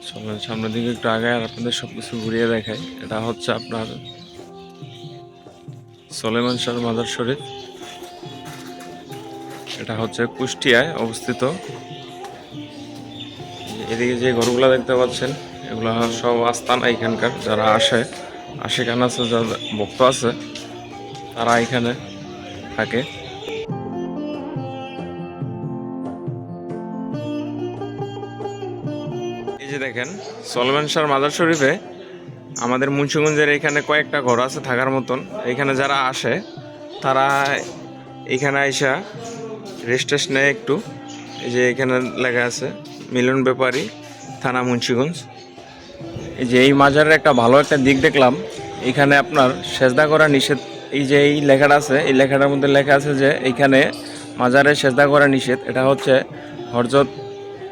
চলেন সামনের দিকে একটু আগে আর আপনাদের সবকিছু ঘুরিয়ে দেখাই। এটা হচ্ছে আপনার সলেমান শাহ মাজার শরীফ। এটা হচ্ছে কুষ্টিয়ায় অবস্থিত। এদিকে যে ঘরগুলো দেখতে পাচ্ছেন এগুলো সব আস্থান এখানকার, যারা আসে আশেখান আছে, যারা ভক্ত আছে তারা এখানে থাকে। এই যে দেখেন সলেমান শাহ মাজার শরীফে আমাদের মুন্সিগঞ্জের এখানে কয়েকটা ঘর আছে থাকার মতন। এখানে যারা আসে তারা এখানে আইসা রেস্ট নেয় একটু। এই যে এখানে লেখা আছে মিলন ব্যাপারী, থানা মুন্সিগঞ্জ। এই যে এই মাজারের একটা ভালো একটা দিক দেখলাম, এখানে আপনার সেজদা করা নিষেধ। এই যে এই লেখাটা আছে, এই লেখাটার মধ্যে লেখা আছে যে এইখানে মাজারে সেজদা করা নিষেধ। এটা হচ্ছে হযরত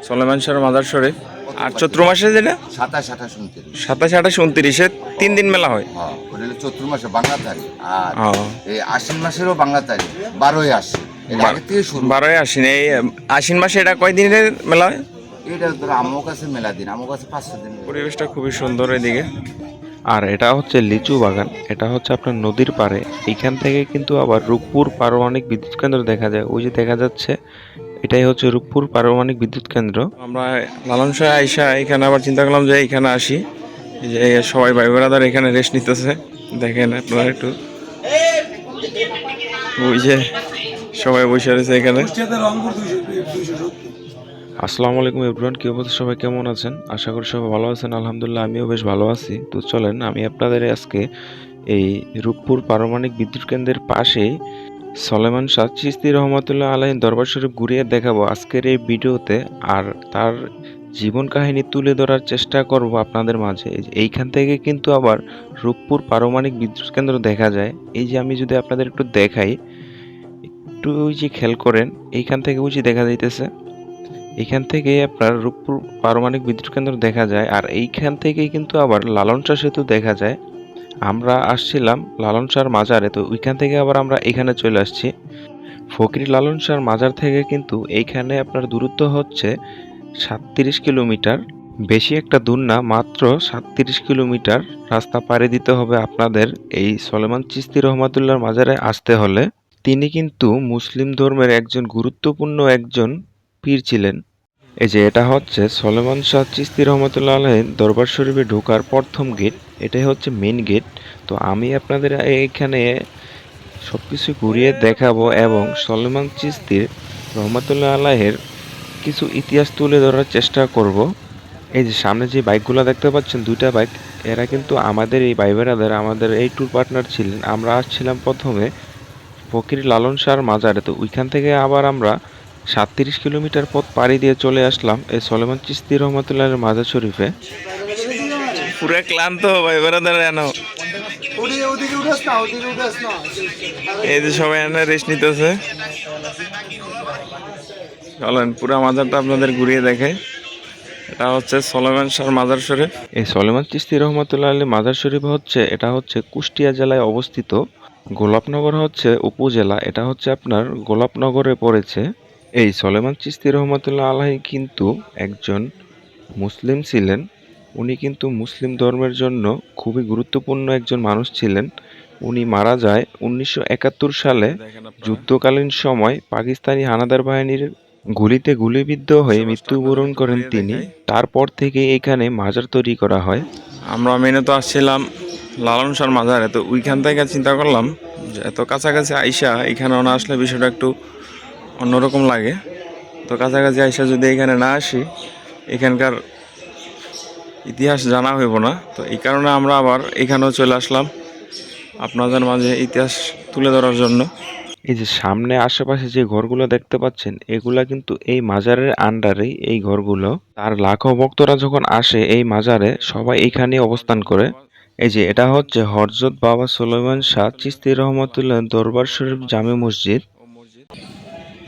সলেমান শাহ মাজার শরীফ। আর চৈত্র মাসে যেটা 27-28-29 3 দিন মেলা হয়। ওটা হলো চৈত্র মাসে বাংলা তারিখ, আর ও, এই আশ্বিন মাসেরও বাংলা তারিখ 12ই আশ্বিন। এর আগে থেকে শুরু। 12ই আশ্বিন। এই আশ্বিন মাসে এটা কয় দিনের মেলা হয়? এটা ধরো আমার কাছে মেলা দিন, আমার কাছে 5-6 দিন। পরিবেশটা খুবই সুন্দর এদিকে। আর এটা হচ্ছে লিচু বাগান। এটা হচ্ছে আপনার নদীর পাড়ে। এইখান থেকে কিন্তু আবার রূপপুর পারমাণবিক বিদ্যুৎ কেন্দ্র দেখা যায়। ওই যে দেখা যাচ্ছে, এটাই হচ্ছে রূপপুর পারমাণবিক বিদ্যুৎ কেন্দ্র। আমরা লালন শাহ আইসা এখানে আবার চিন্তা করলাম যে এখানে আসি। এই যে সবাই ভাই ব্রাদার এখানে রেস্ট নিতেছে, দেখেন আপনারা একটু। ওই যে সবাই বসে রয়েছে এখানে। আসসালামু আলাইকুম এভরিওয়ান, কি অবস্থা, সবাই কেমন আছেন? আশা করি সবাই ভালো আছেন। আলহামদুলিল্লাহ আমিও বেশ ভালো আছি। তো চলেন আমি আপনাদের আজকে এই রূপপুর পারমাণবিক বিদ্যুৎ কেন্দ্রের পাশেই সলেমান শাহ চিশতি রহমতুল্লাহ আলাইহির দরবার শরীফ ঘুরিয়ে দেখাবো আজকের এই ভিডিওতে। আর তার জীবন কাহিনী তুলে ধরার চেষ্টা করব আপনাদের মাঝে। এইখান থেকে কিন্তু আবার রূপপুর পারমাণবিক বিদ্যুৎ কেন্দ্র দেখা যায়। এই যে আমি যদি আপনাদের একটু দেখাই, একটু ওই যে খেয়াল করেন, এইখান থেকে ওই যে দেখা যাইতেছে, এখান থেকে আপনার রূপপুর পারমাণবিক বিদ্যুৎ কেন্দ্র দেখা যায়। আর এইখান থেকেই কিন্তু আবার লালন শাহ সেতু দেখা যায়। আমরা আসছিলাম লালন শাহর মাজারে, তো ওইখান থেকে আবার আমরা এখানে চলে আসছি। ফকির লালন শাহর মাজার থেকে কিন্তু এইখানে আপনার দূরত্ব হচ্ছে 37 কিলোমিটার। বেশি একটা দূর না, মাত্র 37 কিলোমিটার রাস্তা পাড়ি দিতে হবে আপনাদের এই সলেমান চিশতি রহমাতুল্লাহর মাজারে আসতে হলে। তিনি কিন্তু মুসলিম ধর্মের একজন গুরুত্বপূর্ণ একজন পীর ছিলেন। এই যে এটা হচ্ছে সলেমান শাহ চিশতি রহমতুল্লাহ আলাইহির দরবার শরীফে ঢোকার প্রথম গেট। এটাই হচ্ছে মেন গেট। তো আমি আপনাদের এখানে সবকিছু ঘুরিয়ে দেখাবো এবং সলেমান চিশতির রহমতুল্লাহ আলাইহির কিছু ইতিহাস তুলে ধরার চেষ্টা করব। এই যে সামনে যে বাইকগুলো দেখতে পাচ্ছেন, দুইটা বাইক, এরা কিন্তু আমাদের এই ভাই বেড়াদের আমাদের এই ট্যুর পার্টনার ছিলেন। আমরা আসছিলাম প্রথমে ফকির লালন শাহর মাজারে, তো ওইখান থেকে আবার আমরা 37 কিলোমিটার পথ পাড়ি দিয়ে চলে আসলাম এই সলেমান চিশতি রহমতুল্লাহের মাজার শরীফে। পুরো ক্লান্ত ভাই ব্রাদার এনো। এই যে সবাই এনে রেস্ট নিতেছে। চলেন পুরো মাজারটা আপনাদের ঘুরিয়ে দেখাই। এটা হচ্ছে সলেমান শাহ মাজার শরীফ। এই সলেমান চিশতি রহমতুল্লাহ আলী মাজার শরীফ হচ্ছে, এটা হচ্ছে কুষ্টিয়া জেলায় অবস্থিত। গোলাপনগর হচ্ছে উপজেলা। এটা হচ্ছে আপনার গোলাপনগরে পড়েছে। এই সলেমান চিশতি রহমতুল্লাহ আলাহি কিন্তু একজন মুসলিম ছিলেন। উনি কিন্তু মুসলিম ধর্মের জন্য খুবই গুরুত্বপূর্ণ একজন মানুষ ছিলেন। উনি মারা যায় 1971 সালে। যুদ্ধকালীন সময় পাকিস্তানি হানাদার বাহিনীর গুলিতে গুলিবিদ্ধ হয়ে মৃত্যুবরণ করেন তিনি। তারপর থেকে এখানে মাজার তৈরি করা হয়। আমরা মেনে তো আসছিলাম লালন শাহ মাজারে, তো ওইখান থেকে চিন্তা করলাম যে এত কাছাকাছি আইসা এখানে না আসলে বিষয়টা একটু অন্যরকম লাগে। তো কাছাকাছি আইসা যদি এখানে না আসি এখানকার ইতিহাস জানা হইব না। তো এই কারণে আমরা আবার এখানেও চলে আসলাম আপনাদের মাঝে ইতিহাস তুলে ধরার জন্য। এই যে সামনে আশেপাশে যে ঘরগুলো দেখতে পাচ্ছেন, এগুলা কিন্তু এই মাজারের আন্ডারেই এই ঘরগুলো। তার লাখো ভক্তরা যখন আসে এই মাজারে, সবাই এখানে অবস্থান করে। এই যে এটা হচ্ছে হযরত বাবা সুলাইমান শাহ চিশতি রহমতুল্লাহ দরবার শরীফ জামে মসজিদ।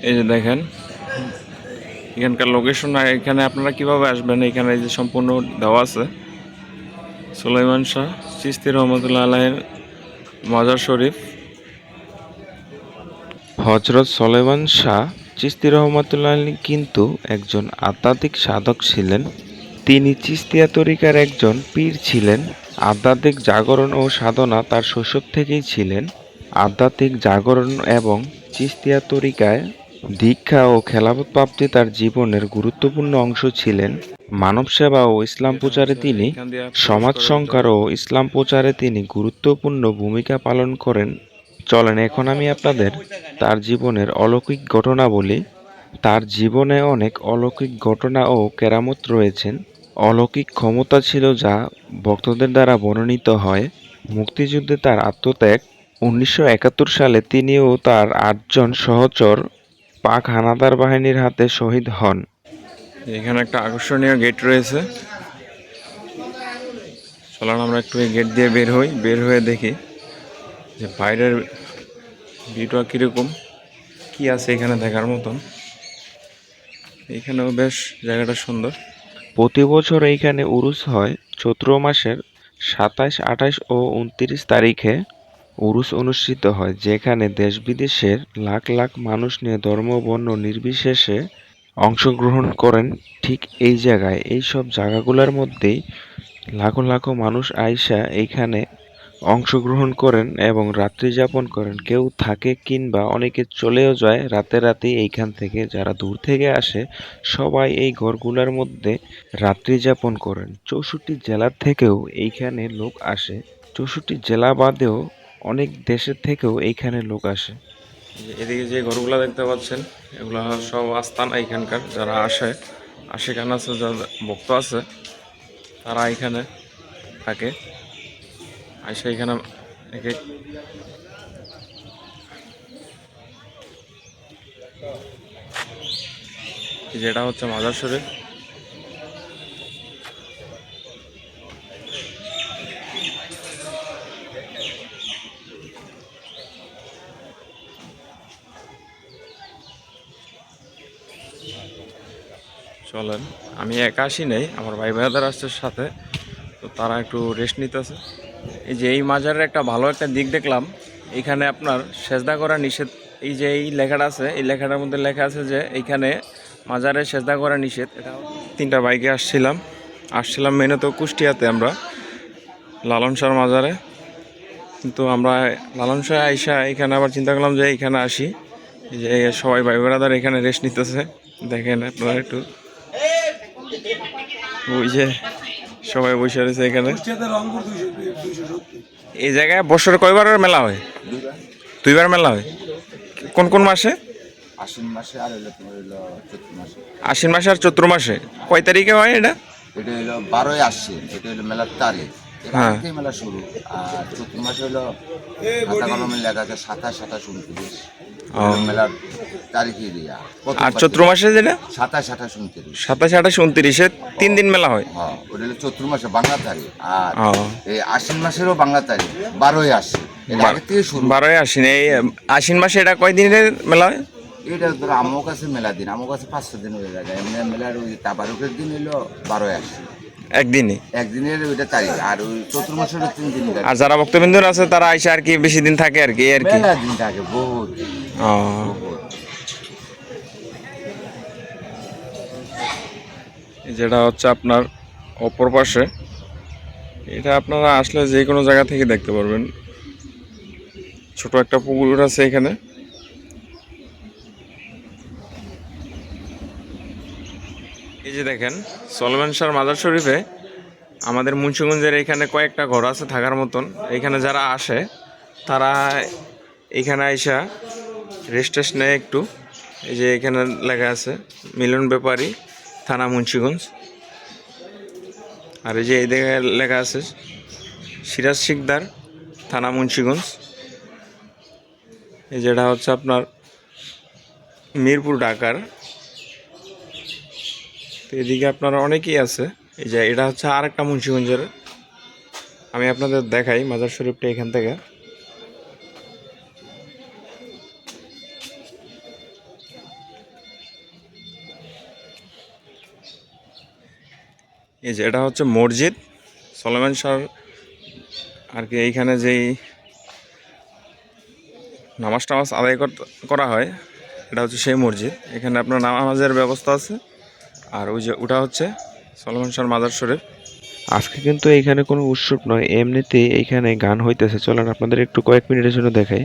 এই যে দেখেন এখানকার লোকেশন, আর এখানে আপনারা কিভাবে আসবেন এখানে এই যে সম্পূর্ণ দেওয়া আছে। সুলাইমান শাহ চিশতি রহমতুল্লাহ আলাইহির মাজার শরীফ। হযরত সুলাইমান শাহ চিশতি রহমতুল্লাহ আলী কিন্তু একজন আধ্যাত্মিক সাধক ছিলেন। তিনি চিশতিয়া তরিকার একজন পীর ছিলেন। আধ্যাত্মিক জাগরণ ও সাধনা তার শৈশব থেকেই ছিলেন। আধ্যাত্মিক জাগরণ এবং চিশতিয়া তরিকায় দীক্ষা ও খেলাফত প্রাপ্তি তার জীবনের গুরুত্বপূর্ণ অংশ ছিলেন। মানব সেবা ও ইসলাম প্রচারে তিনি সমাজ সংস্কার ও ইসলাম প্রচারে তিনি গুরুত্বপূর্ণ ভূমিকা পালন করেন। চলেন এখন আমি আপনাদের তার জীবনের অলৌকিক ঘটনা বলি। তার জীবনে অনেক অলৌকিক ঘটনা ও কেরামত রয়েছেন। অলৌকিক ক্ষমতা ছিল যা ভক্তদের দ্বারা বর্ণিত হয়। মুক্তিযুদ্ধে তার আত্মত্যাগ। 1971 সালে তিনি ও তার 8 জন সহচর পাক হানাদার বাহিনীর হাতে শহীদ হন। এখানে একটা আকর্ষণীয় গেট রয়েছে। চলুন আমরা একটু এই গেট দিয়ে বের হয়ে দেখি যে বাইরের ভিউটা কীরকম, কি আছে এখানে দেখার মতন। এখানেও বেশ জায়গাটা সুন্দর। প্রতি বছর এইখানে উরুস হয়। চৈত্র মাসের 27, 28 ও 29 তারিখে উরুস অনুষ্ঠিত হয়, যেখানে দেশ বিদেশের লাখ লাখ মানুষ নিয়ে ধর্ম বর্ণ নির্বিশেষে অংশগ্রহণ করেন। ঠিক এই জায়গায় এই সব জায়গাগুলোর মধ্যেই লাখো লাখো মানুষ আইসা এইখানে অংশগ্রহণ করেন এবং রাত্রি যাপন করেন। কেউ থাকে কিংবা অনেকে চলেও যায় রাতে এইখান থেকে। যারা দূর থেকে আসে সবাই এই ঘরগুলোর মধ্যে রাত্রি যাপন করেন। 64 জেলার থেকেও এইখানে লোক আসে। 64 জেলা বাদেও অনেক দেশের থেকেও এইখানে লোক আসে। এদিকে যে ঘরগুলো দেখতে পাচ্ছেন এগুলো সব আস্থান এখানকার। যারা আসে আশেখান আছে, যারা ভক্ত আছে তারা এখানে থাকে। আসে এখানে এক এক যেটা হচ্ছে মাজার শরীফ। চলেন, আমি একা আসি নেই, আমার ভাই ভাইদের আসছে সাথে, তো তারা একটু রেস্ট নিতেছে। এই যে এই মাজারের একটা ভালো একটা দিক দেখলাম, এইখানে আপনার সেজদা করা নিষেধ। এই যে এই লেখাটা আছে, এই লেখাটার মধ্যে লেখা আছে যে এইখানে মাজারে সেজদা করা নিষেধ। এটা 3টা বাইকে আসছিলাম মেনত কুষ্টিয়াতে আমরা লালন শাহর মাজারে। কিন্তু আমরা লালন শাহ আইসা এখানে আবার চিন্তা করলাম যে এইখানে আসি। এই যে সবাই ভাই ব্রাদার এখানে রেস্ট নিতেছে, দেখেন আপনারা একটু। ওই যে সবাই বসে রয়েছে এখানে। এই জায়গায় বছরে কয়বার মেলা হয়? 2বার মেলা হয়। কোন কোন মাসে? আশ্বিন মাসে আর হইলো তোমার হইলো চৈত্র মাসে। আশ্বিন মাসে আর চৈত্র মাসে। কয় তারিখে হয় এটা? এটা হইলো 12ই আশ্বিন, এটা হইলো মেলার তারিখ। হ্যাঁ। এখান থেকে মেলা শুরু। আর চৈত্র মাসে হইলো খাতা কলমে লেখা আছে 27, 28, 29 মেলার তারিখই দিয়া। আর চৈত্র মাসে যেটা 27, 28, 29। 27, 28, 29-এ 3 দিন মেলা হয়। হ্যাঁ, ওটা হলো চৈত্র মাসে বাংলা তারিখ। আর ও, এই আশ্বিন মাসেরও বাংলা তারিখ 12ই আশ্বিন। এটা আগে থেকে শুরু। 12ই আশ্বিন। এই আশ্বিন মাসে এটা কয় দিনের মেলা হয়? এটা ধরো আমার কাছে মেলা দিন, আমার কাছে 5-6 দিন হয়ে যায়। এমনি মেলার ওই তাবারুকের দিন হইলো 12ই আশ্বিন, একদিনই। একদিনের ওইটা তারিখ। আর ওই চৈত্র মাসের 3 দিন আর যারা ভক্তবৃন্দ আছে তারা আইসা আর কি বেশি দিন থাকে আর কি, এই আর কি। মেলা দিন থাকে বহুত ও, বহুত। যেটা হচ্ছে আপনার অপর পাশে, এটা আপনারা আসলে যে কোনো জায়গা থেকে দেখতে পারবেন। ছোট একটা পুকুর আছে এখানে। এই যে দেখেন সলমান শাহর মাজার শরীফে আমাদের মুন্সিগঞ্জের এখানে কয়েকটা ঘর আছে থাকার মতন। এখানে যারা আসে তারা এখানে আইসা রেস্ট টেস্ট নেয় একটু। এই যে এখানে লেখা আছে মিলন ব্যাপারী, থানা মুন্সিগঞ্জ। আর এই যে এই দিকে লেখা আছে সিরাজ শিকদার, থানা মুন্সিগঞ্জ। এই যেটা হচ্ছে আপনার মিরপুর, ঢাকার। তো এদিকে আপনারা অনেকেই আছে। এই যে এটা হচ্ছে আর একটা মুন্সিগঞ্জের। আমি আপনাদের দেখাই মাজার শরীফটা এখান থেকে। এই যে এটা হচ্ছে মসজিদ সলেমান শাহ আর কি। এইখানে যেই নামাজ টামাজ আদায় করা হয় এটা হচ্ছে সেই মসজিদ। এখানে আপনার নামাজের ব্যবস্থা আছে। আর ওই যে ওটা হচ্ছে সলমান শাহর মাজার শরীফ। আজকে কিন্তু এইখানে কোনো উৎসব নয়, এমনিতেই এইখানে গান হইতেছে। চলেন আপনাদের একটু কয়েক মিনিটের জন্য দেখাই।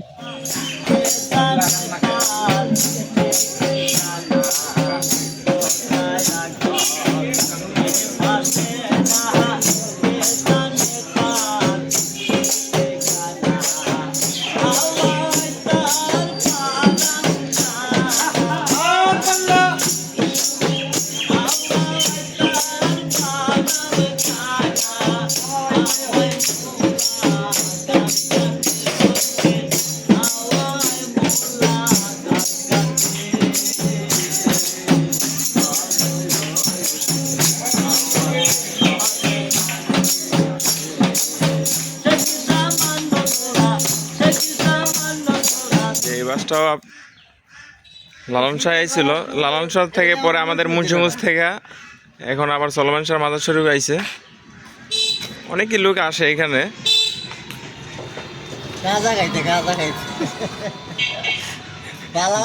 যে এই বাসটাও লালন শাহ আইছিল, লালন শাহ থেকে পরে আমাদের মুন্সিগঞ্জ থেকে এখন আবার সলমান শাহর মাজার শরীফ আইছে। অনেকই লোক আসে এখানে।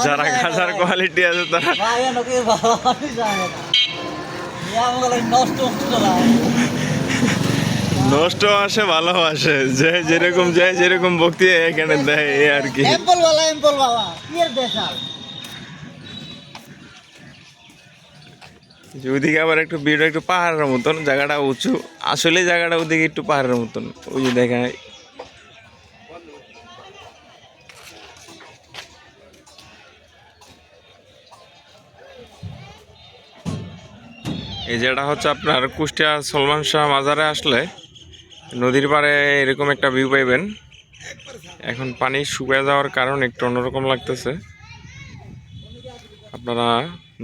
যারা গাজার কোয়ালিটি আছে তারা নষ্ট আসে, ভালো আসে, যে যেরকম ভক্তি এখানে দেয় এই আর কি। যে ওইদিকে আবার একটু ভিড়, একটু পাহাড়ের মতন, জায়গাটা উঁচু, আসলে জায়গাটা ওইদিকে একটু পাহাড়ের মতন। ওই যে দেখায় এই জায়গাটা হচ্ছে আপনার কুষ্টিয়া সলমান শাহ মাজারে আসলে নদীর পাড়ে এরকম একটা ভিউ পাইবেন। এখন পানি শুকিয়ে যাওয়ার কারণে একটু অন্যরকম লাগতেছে। আপনারা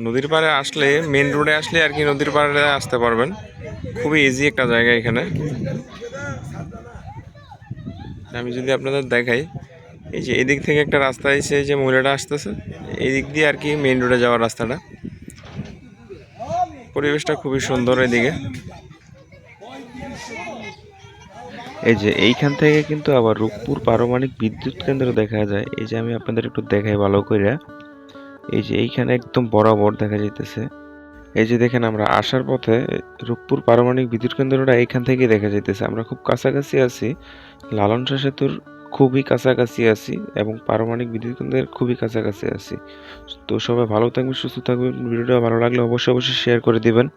নদীর পাড়ে আসলে, মেন রোডে আসলে আর কি নদীর পাড়ে আসতে পারবেন। খুবই ইজি একটা জায়গা এখানে। আমি যদি আপনাদের দেখাই, এই যে এদিক থেকে একটা রাস্তা এসে, এই যে মহিলাটা আসতেছে, এই দিক দিয়ে আর কি মেন রোডে যাওয়ার রাস্তাটা। পরিবেশটা খুবই সুন্দর এদিকে। এই যে এইখান থেকে কিন্তু আবার রূপপুর পারমাণবিক বিদ্যুৎ কেন্দ্র দেখা যায়। এই যে আমি আপনাদের একটু দেখাই ভালো করে। এই যে এইখানে একদম বরাবর দেখা যাইতেছে। এই যে দেখেন, আমরা আসার পথে রূপপুর পারমাণবিক বিদ্যুৎ কেন্দ্রটা এইখান থেকে দেখা যাইতেছে। আমরা খুব কাছাকাছি আছি, লালন শাহ সেতুর খুবই কাছাকাছি আছি এবং পারমাণবিক বিদ্যুৎ কেন্দ্রের খুবই কাছাকাছি আছি। তো সবাই ভালো থাকবেন, সুস্থ থাকবেন। ভিডিওটা ভালো লাগলে অবশ্যই শেয়ার করে দিবেন।